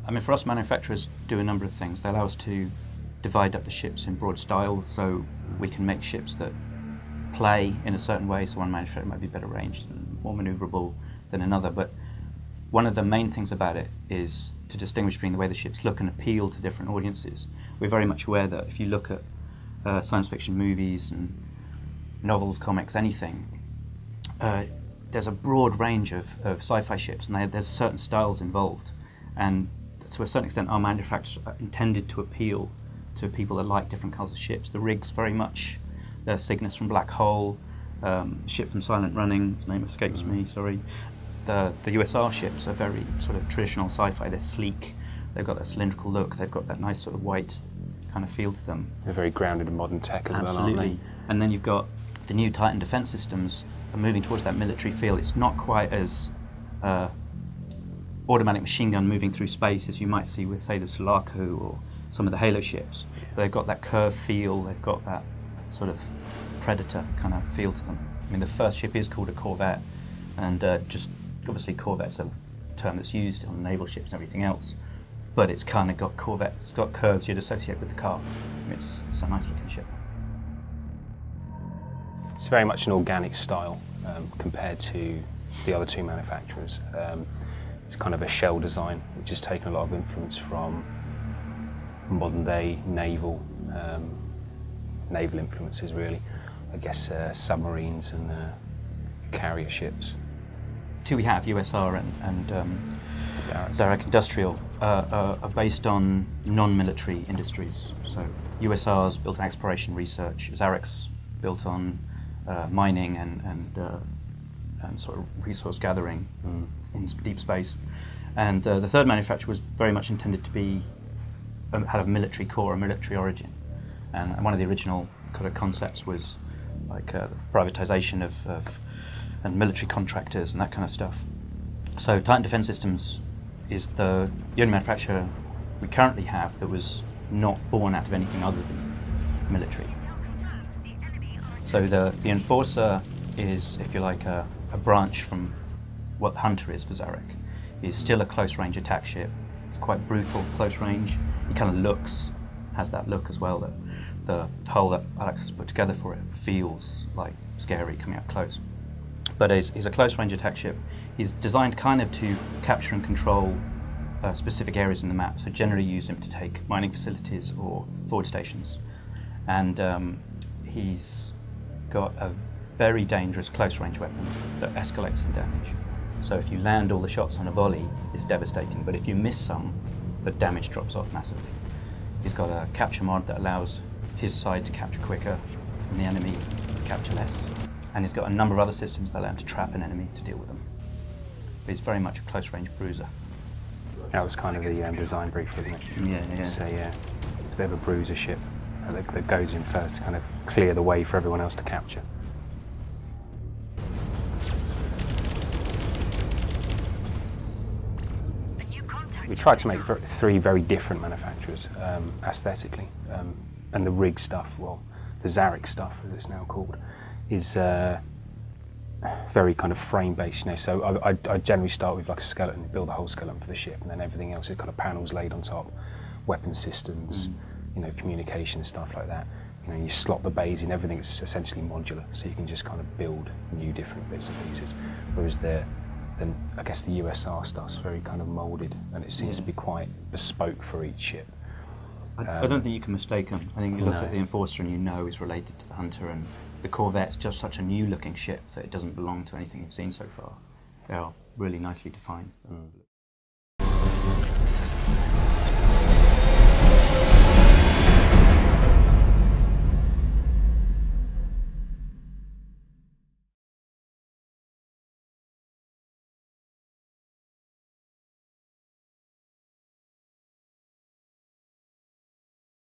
I mean, for us, manufacturers do a number of things. They allow us to divide up the ships in broad styles, so we can make ships that play in a certain way. So one manufacturer might be better ranged and more manoeuvrable than another. But one of the main things about it is to distinguish between the way the ships look and appeal to different audiences. We're very much aware that if you look at science fiction movies and novels, comics, anything, there's a broad range of sci-fi ships, and there's certain styles involved. And to a certain extent, our manufacturers are intended to appeal to people that like different kinds of ships. The rig's very much Cygnus from Black Hole, the ship from Silent Running, his name escapes me, sorry. The USR ships are very sort of traditional sci-fi. They're sleek, they've got that cylindrical look, they've got that nice sort of white kind of feel to them. They're very grounded in modern tech as Absolutely. well, aren't they? And then you've got the new Titan defense systems are moving towards that military feel. It's not quite as automatic machine gun moving through space as you might see with, say, the Sulaco or some of the Halo ships. But they've got that curved feel, they've got that sort of Predator kind of feel to them. I mean, the first ship is called a corvette, and just obviously corvette's a term that's used on naval ships and everything else, but it's kind of got corvettes, it's got curves you'd associate with the car. I mean, it's a nice looking ship. It's very much an organic style compared to the other two manufacturers. It's kind of a shell design, which has taken a lot of influence from modern day naval influences, really. I guess submarines and carrier ships. Two we have, USR and Zarek Industrial, are based on non-military industries. So USR's built on exploration research, Zarek's built on mining and sort of resource gathering in deep space. And the third manufacturer was very much intended to be, had a military core, a military origin. And one of the original kind of concepts was like privatization of and military contractors and that kind of stuff. So Titan Defense Systems is the only manufacturer we currently have that was not born out of anything other than military. So the Enforcer is, if you like, a branch from what the Hunter is for Zarek. It's still a close-range attack ship. It's quite brutal, close range. It kind of has that look as well, that the hull that Alex has put together for it feels like scary coming up close. But he's a close-range attack ship. He's designed kind of to capture and control specific areas in the map, so generally use him to take mining facilities or forward stations. And he's got a very dangerous close-range weapon that escalates in damage. So if you land all the shots on a volley, it's devastating, but if you miss some, the damage drops off massively. He's got a capture mod that allows his side to capture quicker and the enemy to capture less. And he's got a number of other systems that allow him to trap an enemy to deal with them. But he's very much a close-range bruiser. That was kind of the design brief, wasn't it? Yeah. So it's a bit of a bruiser ship that goes in first to kind of clear the way for everyone else to capture. We tried to make three very different manufacturers aesthetically, and the rig stuff, well, the Zarek stuff, as it's now called, is very kind of frame-based. You know, so I generally start with like a skeleton, build a whole skeleton for the ship, and then everything else is kind of panels laid on top, weapon systems, you know, communication stuff like that. You know, you slot the bays in, everything's essentially modular, so you can just kind of build new different bits and pieces. Whereas then I guess the USR stuff's very kind of moulded, and it seems to be quite bespoke for each ship. I don't think you can mistake them. I think you look at the Enforcer and you know it's related to the Hunter, and the Corvette's just such a new looking ship that it doesn't belong to anything you've seen so far. They are really nicely defined.